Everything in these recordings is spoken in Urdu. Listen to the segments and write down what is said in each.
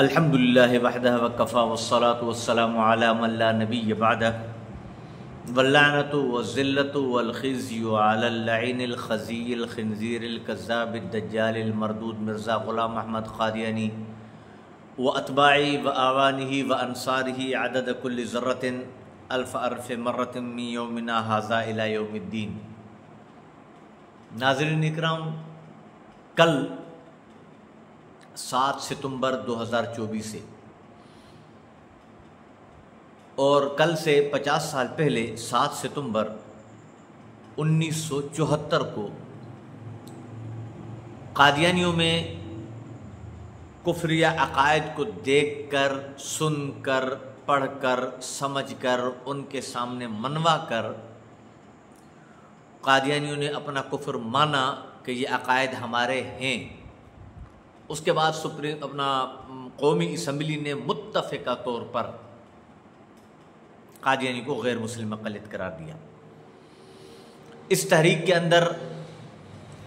الحمد للہ وحدہ وکفیٰ والصلاة والسلام علی من لا نبی بعدہ واللعنۃ والذلۃ والخزی علی اللعین الخزی الخنزیر الکذاب الدجال المردود مرزا غلام احمد قادیانی واتباعہ واعوانہ وانصارہ عدد کل ذرۃ الف الف مرۃ من یومنا ھذا الی یوم الدین۔ ناظرین اکرام، کل 7 ستمبر 2024 سے اور کل سے 50 سال پہلے 7 ستمبر 1974 کو قادیانیوں میں کفریہ عقائد کو دیکھ کر، سن کر، پڑھ کر، سمجھ کر، ان کے سامنے منوا کر قادیانیوں نے اپنا کفر مانا کہ یہ عقائد ہمارے ہیں۔ اس کے بعد اپنا قومی اسمبلی نے متفقہ طور پر قادیانی کو غیر مسلم مقلد قرار دیا۔ اس تحریک کے اندر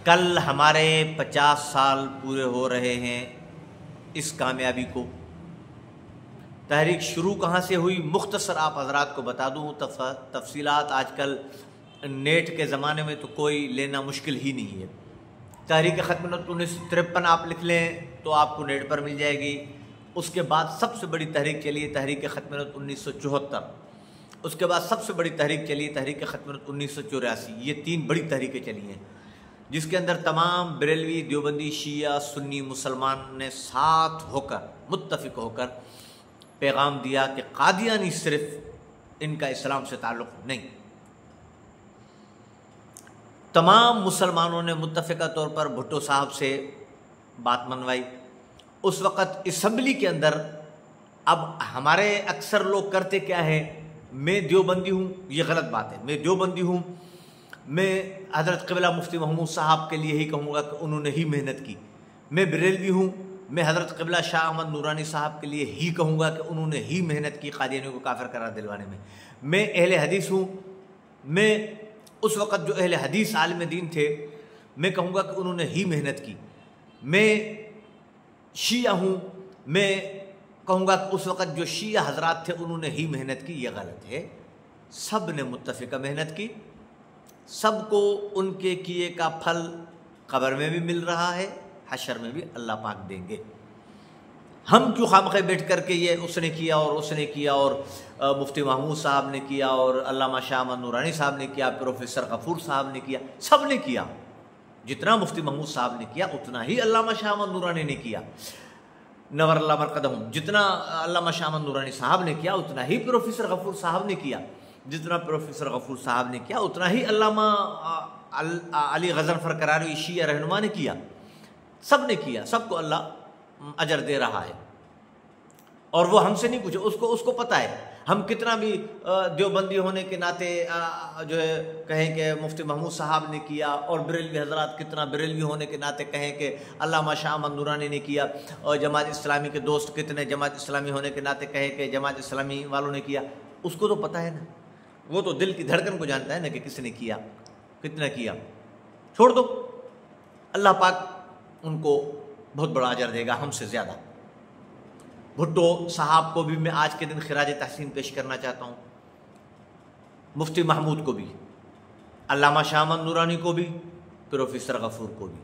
کل ہمارے 50 سال پورے ہو رہے ہیں اس کامیابی کو۔ تحریک شروع کہاں سے ہوئی، مختصر آپ حضرات کو بتا دوں، تفصیلات آج کل نیٹ کے زمانے میں تو کوئی لینا مشکل ہی نہیں ہے۔ تحریک ختم 1953 آپ لکھ لیں تو آپ کو نیٹ پر مل جائے گی۔ اس کے بعد سب سے بڑی تحریک چلی ہے تحریک ختم 1974۔ اس کے بعد سب سے بڑی تحریک چلی ہے تحریک ختم 1984۔ یہ 3 بڑی تحریکیں چلی ہیں جس کے اندر تمام بریلوی، دیوبندی، شیعہ، سنی مسلمان نے ساتھ ہو کر، متفق ہو کر پیغام دیا کہ قادیانی صرف ان کا اسلام سے تعلق نہیں۔ تمام مسلمانوں نے متفقہ طور پر بھٹو صاحب سے بات منوائی۔ اس وقت اسمبلی کے اندر اب ہمارے اکثر لوگ کرتے کیا ہے، میں دیوبندی ہوں، یہ غلط بات ہے، میں دیوبندی ہوں، میں حضرت قبلہ مفتی محمود صاحب کے لیے ہی کہوں گا کہ انہوں نے ہی محنت کی۔ میں بریلوی ہوں، میں حضرت قبلہ شاہ احمد نورانی صاحب کے لیے ہی کہوں گا کہ انہوں نے ہی محنت کی قادیانیوں کو کافر قرار دلوانے میں۔ میں اہل حدیث ہوں، میں اس وقت جو اہل حدیث عالم دین تھے، میں کہوں گا کہ انہوں نے ہی محنت کی۔ میں شیعہ ہوں، میں کہوں گا کہ اس وقت جو شیعہ حضرات تھے انہوں نے ہی محنت کی۔ یہ غلط ہے، سب نے متفقہ محنت کی، سب کو ان کے کیے کا پھل قبر میں بھی مل رہا ہے، حشر میں بھی اللہ پاک دیں گے۔ ہم کیوں خامخواہ بیٹھ کر کے یہ اس نے کیا اور اس نے کیا اور مفتی محمود صاحب نے کیا اور علامہ شاہ احمد نورانی صاحب نے کیا، پروفیسر غفور صاحب نے کیا، سب نے کیا۔ جتنا مفتی محمود صاحب نے کیا اتنا ہی علامہ شاہ احمد نورانی نے کیا، نور اللہ مرقدہم۔ جتنا علامہ شاہ احمد نورانی صاحب نے کیا اتنا ہی پروفیسر غفور صاحب نے کیا، جتنا پروفیسر غفور صاحب نے کیا اتنا ہی علامہ علی غضنفر قراری شیعہ رہنما نے کیا۔ سب نے کیا، سب کو اللہ اجر دے رہا ہے، اور وہ ہم سے نہیں پوچھے، اس کو پتہ ہے۔ ہم کتنا بھی دیوبندی ہونے کے ناطے جو ہے کہیں کہ مفتی محمود صاحب نے کیا، اور بریلوی حضرات کتنا بریلوی ہونے کے ناطے کہیں کہ علامہ شاہ احمد نورانی نے کیا، اور جماعت اسلامی کے دوست کتنے جماعت اسلامی ہونے کے ناطے کہیں کہ جماعت اسلامی والوں نے کیا، اس کو تو پتہ ہے نا، وہ تو دل کی دھڑکن کو جانتا ہے نا کہ کس نے کیا، کتنا کیا۔ چھوڑ دو، اللہ پاک ان کو بہت بڑا اجر دے گا، ہم سے زیادہ۔ بھٹو صاحب کو بھی میں آج کے دن خراج تحسین پیش کرنا چاہتا ہوں، مفتی محمود کو بھی، علامہ شاہ احمد نورانی کو بھی، پروفیسر غفور کو بھی،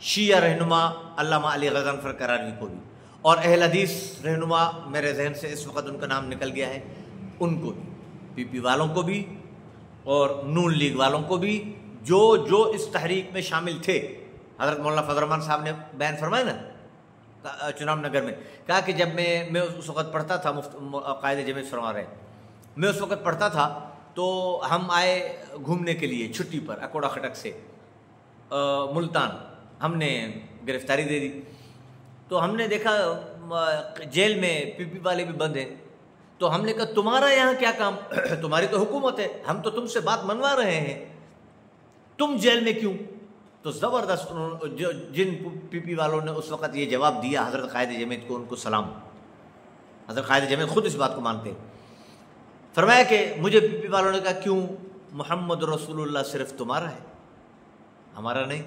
شیعہ رہنما علامہ علی غضنفر قراری کو بھی، اور اہل حدیث رہنما میرے ذہن سے اس وقت ان کا نام نکل گیا ہے، ان کو بھی، پی پی والوں کو بھی اور نون لیگ والوں کو بھی، جو اس تحریک میں شامل تھے۔ حضرت مولانا فضل الرحمان صاحب نے بیان فرمایا نا چناب نگر میں، کہا کہ جب میں اس وقت پڑھتا تھا، قائد جمعیت فرما رہے، میں اس وقت پڑھتا تھا تو ہم آئے گھومنے کے لیے چھٹی پر اکوڑا خٹک سے ملتان، ہم نے گرفتاری دے دی، تو ہم نے دیکھا جیل میں پی پی والے بھی بند ہیں، تو ہم نے کہا تمہارا یہاں کیا کام، تمہاری تو حکومت ہے، ہم تو تم سے بات منوا رہے ہیں، تم جیل میں کیوں؟ تو زبردست جن پی پی والوں نے اس وقت یہ جواب دیا حضرت قائد جمعیت کو، ان کو سلام۔ حضرت قائد جمعیت خود اس بات کو مانتے ہیں۔ فرمایا کہ مجھے پی پی والوں نے کہا کیوں، محمد رسول اللہ صرف تمہارا ہے، ہمارا نہیں،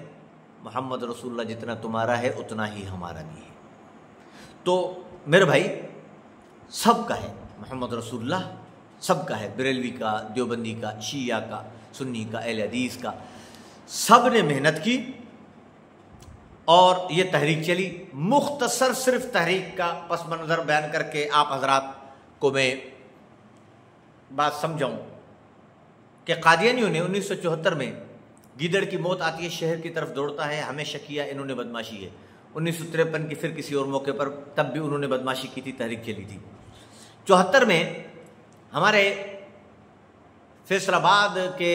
محمد رسول اللہ جتنا تمہارا ہے اتنا ہی ہمارا بھی ہے۔ تو میرے بھائی سب کا ہے، محمد رسول اللہ سب کا ہے، بریلوی کا، دیوبندی کا، شیعہ کا، سنی کا، اہل حدیث کا، سب نے محنت کی اور یہ تحریک چلی۔ مختصر صرف تحریک کا پس منظر بیان کر کے آپ حضرات کو میں بات سمجھاؤں کہ قادیانیوں نے 1974 میں گیدڑ کی موت آتی ہے، شہر کی طرف دوڑتا ہے، ہمیں شکیہ انہوں نے بدماشی ہے۔ 1953 کی پھر کسی اور موقع پر تب بھی انہوں نے بدماشی کی تھی، تحریک چلی تھی۔ 74 میں ہمارے فیصل آباد کے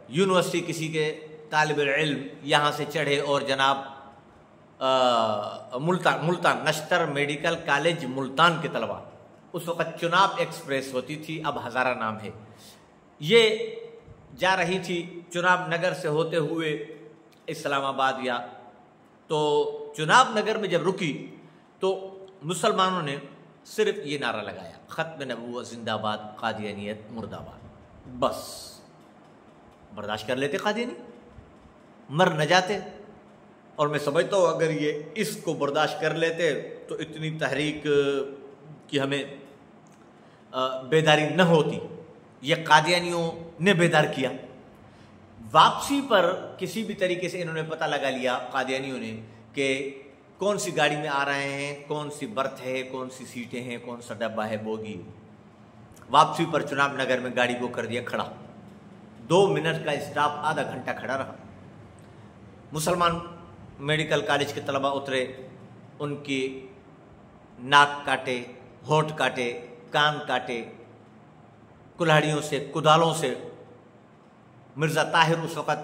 یونیورسٹی کسی کے طالب علم یہاں سے چڑھے اور جناب ملتان نشتر میڈیکل کالج ملتان کے طلباء، اس وقت چناب ایکسپریس ہوتی تھی، اب ہزارہ نام ہے، یہ جا رہی تھی چناب نگر سے ہوتے ہوئے اسلام آباد، یا تو چناب نگر میں جب رکی تو مسلمانوں نے صرف یہ نعرہ لگایا، ختم نبوت زندہ باد، قادیانیت مرد آباد۔ بس برداشت کر لیتے قادیانی، مر نہ جاتے۔ اور میں سمجھتا ہوں اگر یہ اس کو برداشت کر لیتے تو اتنی تحریک کی ہمیں بیداری نہ ہوتی۔ یہ قادیانیوں نے بیدار کیا۔ واپسی پر کسی بھی طریقے سے انہوں نے پتہ لگا لیا قادیانیوں نے کہ کون سی گاڑی میں آ رہے ہیں، کون سی برتھ ہے، کون سی سیٹیں ہیں، کون سا ڈبہ ہے، بوگی۔ واپسی پر چناب نگر میں گاڑی کو کر دیا کھڑا، 2 منٹ کا اسٹاپ، آدھا گھنٹہ کھڑا رہا۔ مسلمان میڈیکل کالج کے طلباء اترے، ان کی ناک کاٹے، ہونٹ کاٹے، کان کاٹے، کلہاڑیوں سے، کدالوں سے۔ مرزا طاہر اس وقت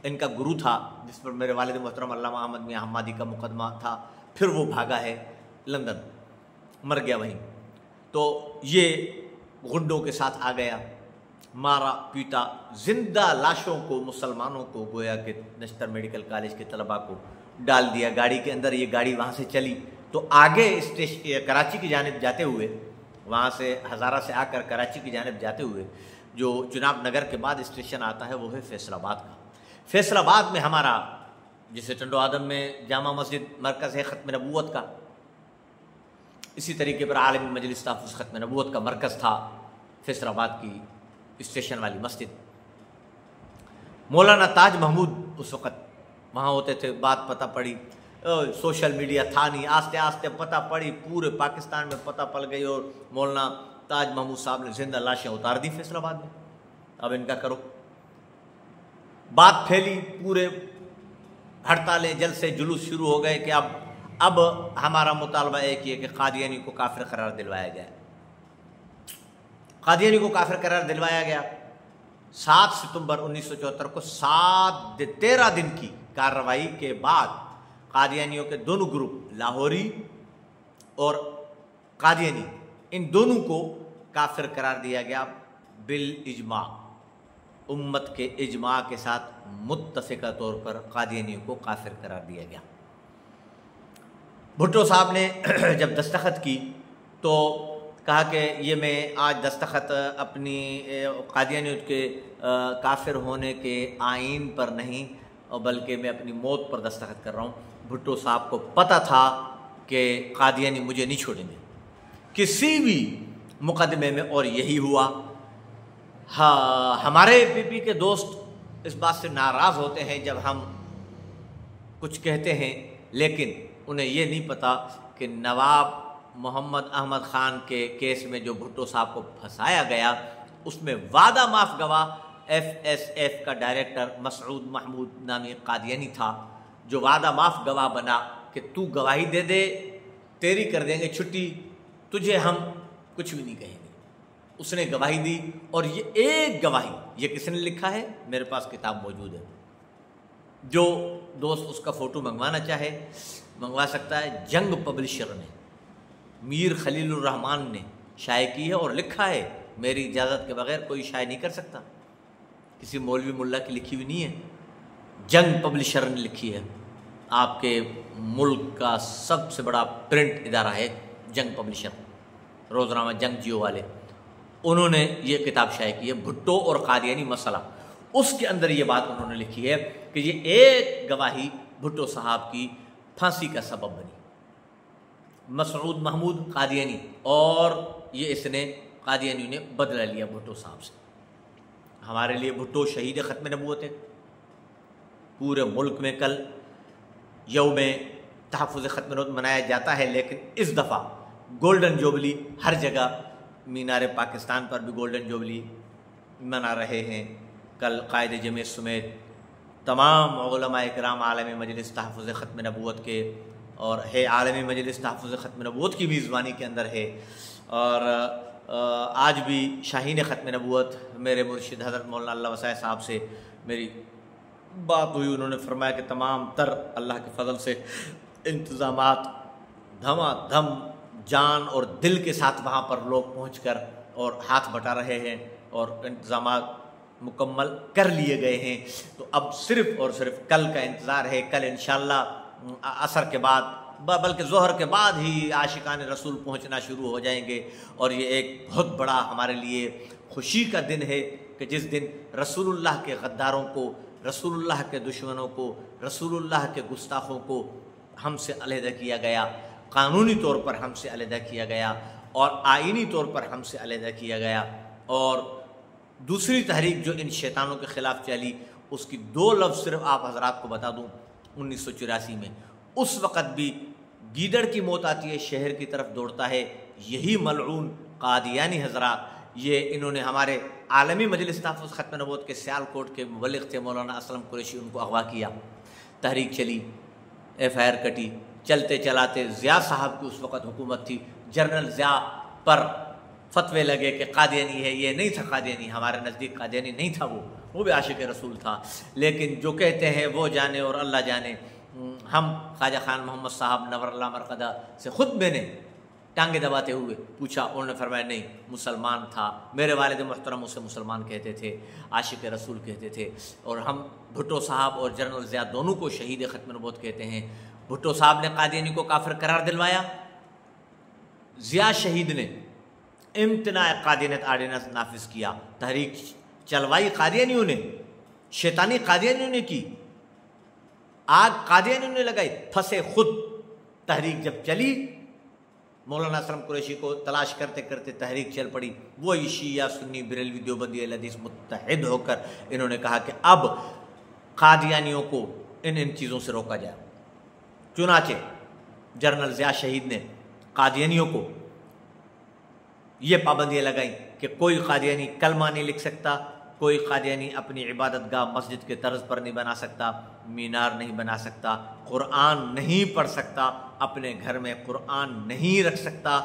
ان کا گرو تھا، جس پر میرے والد محترم علامہ احمد میاں حمادی کا مقدمہ تھا، پھر وہ بھاگا ہے لندن، مر گیا وہیں۔ تو یہ غنڈوں کے ساتھ آ گیا، مارا پیٹا، زندہ لاشوں کو، مسلمانوں کو، گویا کہ نشتر میڈیکل کالج کے طلباء کو ڈال دیا گاڑی کے اندر۔ یہ گاڑی وہاں سے چلی تو آگے کراچی کی جانب جاتے ہوئے، وہاں سے ہزارہ سے آ کر کراچی کی جانب جاتے ہوئے جو چناب نگر کے بعد اسٹیشن آتا ہے وہ ہے فیصل آباد کا۔ فیصل آباد میں ہمارا، جسے ٹنڈو آدم میں جامع مسجد مرکز ہے ختم نبوت کا، اسی طریقے پر عالمی مجلس تحفظ ختم نبوت کا مرکز تھا فیصل آباد کی اسٹیشن والی مسجد۔ مولانا تاج محمود اس وقت وہاں ہوتے تھے۔ بات پتہ پڑی، سوشل میڈیا تھا نہیں، آستے آستے پتہ پڑی، پورے پاکستان میں پتہ پڑ گئی، اور مولانا تاج محمود صاحب نے زندہ لاشیں اتار دی فیصل آباد میں۔ اب ان کا کرو، بات پھیلی، پورے ہڑتالیں، جلسے، جلوس شروع ہو گئے کہ اب ہمارا مطالبہ ایک یہ کہ قادیانی کو کافر قرار دلوایا جائے۔ قادیانی کو کافر قرار دلوایا گیا۔ 7 ستمبر 1974 کو 13 دن کی کارروائی کے بعد قادیانیوں کے دونوں گروپ، لاہوری اور قادیانی، ان دونوں کو کافر قرار دیا گیا بالاجماع، امت کے اجماع کے ساتھ متفقہ طور پر قادیانیوں کو کافر قرار دیا گیا۔ بھٹو صاحب نے جب دستخط کی تو کہا کہ یہ میں آج دستخط اپنی قادیانیوں کے کافر ہونے کے آئین پر نہیں بلکہ میں اپنی موت پر دستخط کر رہا ہوں۔ بھٹو صاحب کو پتہ تھا کہ قادیانی مجھے نہیں چھوڑیں گے کسی بھی مقدمے میں، اور یہی ہوا۔ ہاں، ہمارے پی پی کے دوست اس بات سے ناراض ہوتے ہیں جب ہم کچھ کہتے ہیں، لیکن انہیں یہ نہیں پتہ کہ نواب محمد احمد خان کے کیس میں جو بھٹو صاحب کو پھنسایا گیا، اس میں وعدہ معاف گواہ FSF کا ڈائریکٹر مسعود محمود نامی قادیانی تھا، جو وعدہ معاف گواہ بنا کہ تو گواہی دے دے، تیری کر دیں گے چھٹی، تجھے ہم کچھ بھی نہیں کہیں گے۔ اس نے گواہی دی، اور یہ ایک گواہی، یہ کس نے لکھا ہے؟ میرے پاس کتاب موجود ہے، جو دوست اس کا فوٹو منگوانا چاہے منگوا سکتا ہے۔ جنگ پبلشر نے، میر خلیل الرحمان نے شائع کی ہے اور لکھا ہے، میری اجازت کے بغیر کوئی شائع نہیں کر سکتا، کسی مولوی ملا کی لکھی ہوئی نہیں ہے، جنگ پبلشر نے لکھی ہے۔ آپ کے ملک کا سب سے بڑا پرنٹ ادارہ ہے جنگ پبلشر، روزنامہ جنگ جیو والے، انہوں نے یہ کتاب شائع کی ہے، بھٹو اور قادیانی مسئلہ۔ اس کے اندر یہ بات انہوں نے لکھی ہے کہ یہ ایک گواہی بھٹو صاحب کی پھانسی کا سبب بنی۔ مسعود محمود قادیانی، اور یہ اس نے قادیانیوں نے بدلہ لیا بھٹو صاحب سے۔ ہمارے لیے بھٹو شہید ختم نبوت ہے۔ پورے ملک میں کل یوم تحفظ ختم نبوت منایا جاتا ہے، لیکن اس دفعہ گولڈن جوبلی ہر جگہ، مینار پاکستان پر بھی گولڈن جوبلی منا رہے ہیں۔ کل قائد جمعیت سمیت تمام علماء اکرام عالمی مجلس تحفظ ختم نبوت کے، اور ہے عالمی مجلس تحفظ ختم نبوت کی میزبانی کے اندر ہے۔ اور آج بھی شاہین ختم نبوت میرے مرشد حضرت مولانا اللہ وسائے صاحب سے میری بات ہوئی، انہوں نے فرمایا کہ تمام تر اللہ کے فضل سے انتظامات دھما دھم جان اور دل کے ساتھ وہاں پر لوگ پہنچ کر اور ہاتھ بٹا رہے ہیں، اور انتظامات مکمل کر لیے گئے ہیں۔ تو اب صرف اور صرف کل کا انتظار ہے۔ کل انشاءاللہ عصر کے بعد، بلکہ ظہر کے بعد ہی عاشقان رسول پہنچنا شروع ہو جائیں گے، اور یہ ایک بہت بڑا ہمارے لیے خوشی کا دن ہے کہ جس دن رسول اللہ کے غداروں کو، رسول اللہ کے دشمنوں کو، رسول اللہ کے گستاخوں کو ہم سے علیحدہ کیا گیا، قانونی طور پر ہم سے علیحدہ کیا گیا، اور آئینی طور پر ہم سے علیحدہ کیا گیا۔ اور دوسری تحریک جو ان شیطانوں کے خلاف چلی، اس کی 2 لفظ صرف آپ حضرات کو بتا دوں۔ 1984 میں اس وقت بھی گیدڑ کی موت آتی ہے، شہر کی طرف دوڑتا ہے یہی ملعون قادیانی حضرات۔ یہ انہوں نے ہمارے عالمی مجلس تحفظ ختم نبوت کے سیال کوٹ کے مبلغ تھے مولانا اسلم قریشی، ان کو اغوا کیا، تحریک چلی، FIR کٹی، چلتے چلاتے ضیاء صاحب کی اس وقت حکومت تھی، جنرل ضیاء پر فتوے لگے کہ قادیانی ہے، یہ نہیں تھا قادیانی، ہمارے نزدیک قادیانی نہیں تھا، وہ بھی عاشق رسول تھا، لیکن جو کہتے ہیں وہ جانے اور اللہ جانے۔ ہم خواجہ خان محمد صاحب نور اللہ مرقدہ سے خود میں نے ٹانگیں دباتے ہوئے پوچھا، انہوں نے فرمایا نہیں، مسلمان تھا، میرے والد محترم اسے مسلمان کہتے تھے، عاشق رسول کہتے تھے، اور ہم بھٹو صاحب اور جنرل ضیاء دونوں کو شہید ختم نبوت کہتے ہیں۔ بھٹو صاحب نے قادیانی کو کافر قرار دلوایا، ضیاء شہید نے امتناع قادیانیت آرڈیننس نافذ کیا، تحریک چلوائی قادیانیوں نے، شیطانی قادیانیوں نے کی، آگ قادیانیوں نے لگائی، پھنسے خود۔ تحریک جب چلی، مولانا اسلم قریشی کو تلاش کرتے کرتے تحریک چل پڑی، وہی شیعہ سنی بریلوی دیوبندی اہل حدیث متحد ہو کر انہوں نے کہا کہ اب قادیانیوں کو ان چیزوں سے روکا جائے۔ چنانچہ جنرل ضیاء شہید نے قادیانیوں کو یہ پابندیاں لگائیں کہ کوئی قادیانی کلمہ نہیں لکھ سکتا، کوئی قادیانی اپنی عبادت گاہ مسجد کے طرز پر نہیں بنا سکتا، مینار نہیں بنا سکتا، قرآن نہیں پڑھ سکتا، اپنے گھر میں قرآن نہیں رکھ سکتا۔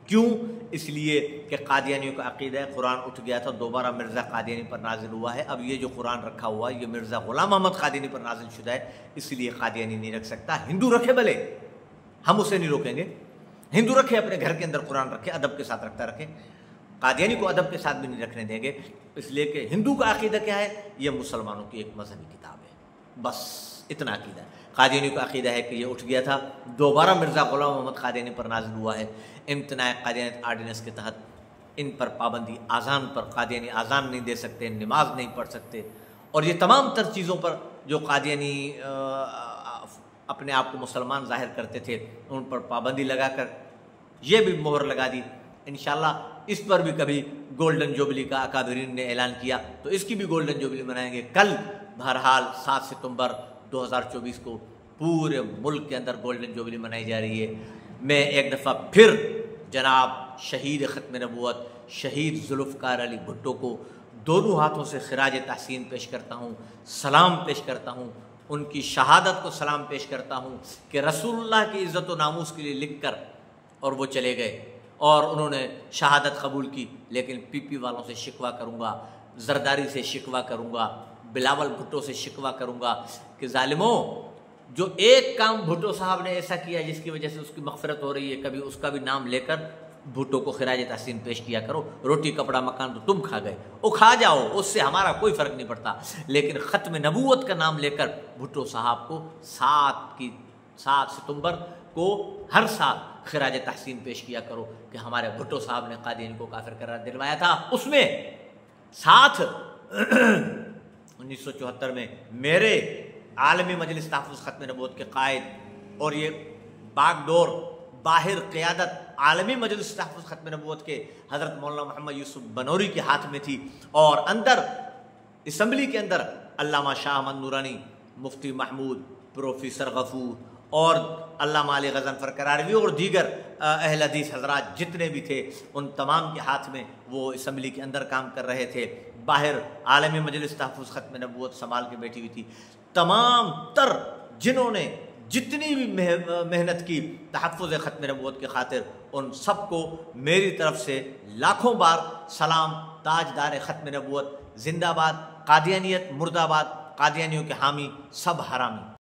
کیوں؟ اس لیے کہ قادیانیوں کا عقیدہ ہے قرآن اٹھ گیا تھا، دوبارہ مرزا قادیانی پر نازل ہوا ہے، اب یہ جو قرآن رکھا ہوا ہے یہ مرزا غلام محمد قادیانی پر نازل شدہ ہے، اس لیے قادیانی نہیں رکھ سکتا۔ ہندو رکھے بھلے، ہم اسے نہیں روکیں گے، ہندو رکھے، اپنے گھر کے اندر قرآن رکھے، ادب کے ساتھ رکھتا رکھے، قادیانی کو ادب کے ساتھ بھی نہیں رکھنے دیں گے، اس لیے کہ ہندو کا عقیدہ کیا ہے؟ یہ مسلمانوں کی ایک مذہبی کتاب ہے، بس اتنا عقیدہ ہے۔ قادیانی کا عقیدہ ہے کہ یہ اٹھ گیا تھا، دوبارہ مرزا غلام محمد قادیانی پر نازل ہوا ہے، امتناع قادیانیت آرڈیننس کے تحت ان پر پابندی، اذان پر قادیانی اذان نہیں دے سکتے، نماز نہیں پڑھ سکتے، اور یہ تمام تر چیزوں پر جو قادیانی اپنے آپ کو مسلمان ظاہر کرتے تھے ان پر پابندی لگا کر یہ بھی مہر لگا دی۔ انشاءاللہ اس پر بھی کبھی گولڈن جوبلی کا اکابرین نے اعلان کیا تو اس کی بھی گولڈن جوبلی منائیں گے۔ کل بہرحال 7 ستمبر 2024 کو پورے ملک کے اندر گولڈن جوبلی منائی جا رہی ہے۔ میں ایک دفعہ پھر جناب شہید ختم نبوت شہید ذوالفقار علی بھٹو کو دونوں ہاتھوں سے خراج تحسین پیش کرتا ہوں، سلام پیش کرتا ہوں، ان کی شہادت کو سلام پیش کرتا ہوں کہ رسول اللہ کی عزت و ناموس کے لیے لکھ کر اور وہ چلے گئے اور انہوں نے شہادت قبول کی، لیکن پی پی والوں سے شکوہ کروں گا، زرداری سے شکوہ کروں گا، بلاول بھٹو سے شکوہ کروں گا کہ ظالموں، جو ایک کام بھٹو صاحب نے ایسا کیا جس کی وجہ سے اس کی مغفرت ہو رہی ہے، کبھی اس کا بھی نام لے کر بھٹو کو خراج تحسین پیش کیا کرو۔ روٹی کپڑا مکان تو تم کھا گئے، وہ کھا جاؤ، اس سے ہمارا کوئی فرق نہیں پڑتا، لیکن ختم نبوت کا نام لے کر بھٹو صاحب کو 7 ستمبر کو ہر سال خراج تحسین پیش کیا کرو کہ ہمارے بھٹو صاحب نے قادیانی کو کافر قرار دلوایا تھا۔ اس میں ساتھ 1974 میں میرے عالمی مجلس تحفظ ختم نبوت کے قائد اور یہ باغ ڈور باہر قیادت عالمی مجلس تحفظ ختم نبوت کے حضرت مولانا محمد یوسف بنوری کے ہاتھ میں تھی، اور اندر اسمبلی کے اندر علامہ شاہ احمد نورانی، مفتی محمود، پروفیسر غفور اور علامہ علی غضنفر قراروی اور دیگر اہل حدیث حضرات جتنے بھی تھے، ان تمام کے ہاتھ میں وہ اسمبلی کے اندر کام کر رہے تھے۔ باہر عالمی مجلس تحفظ ختم نبوت سنبھال کے بیٹھی ہوئی تھی۔ تمام تر جنہوں نے جتنی بھی محنت کی تحفظ ختم نبوت کی خاطر، ان سب کو میری طرف سے لاکھوں بار سلام۔ تاجدار ختم نبوت زندہ باد، قادیانیت مردہ باد، قادیانیوں کے حامی سب حرامی۔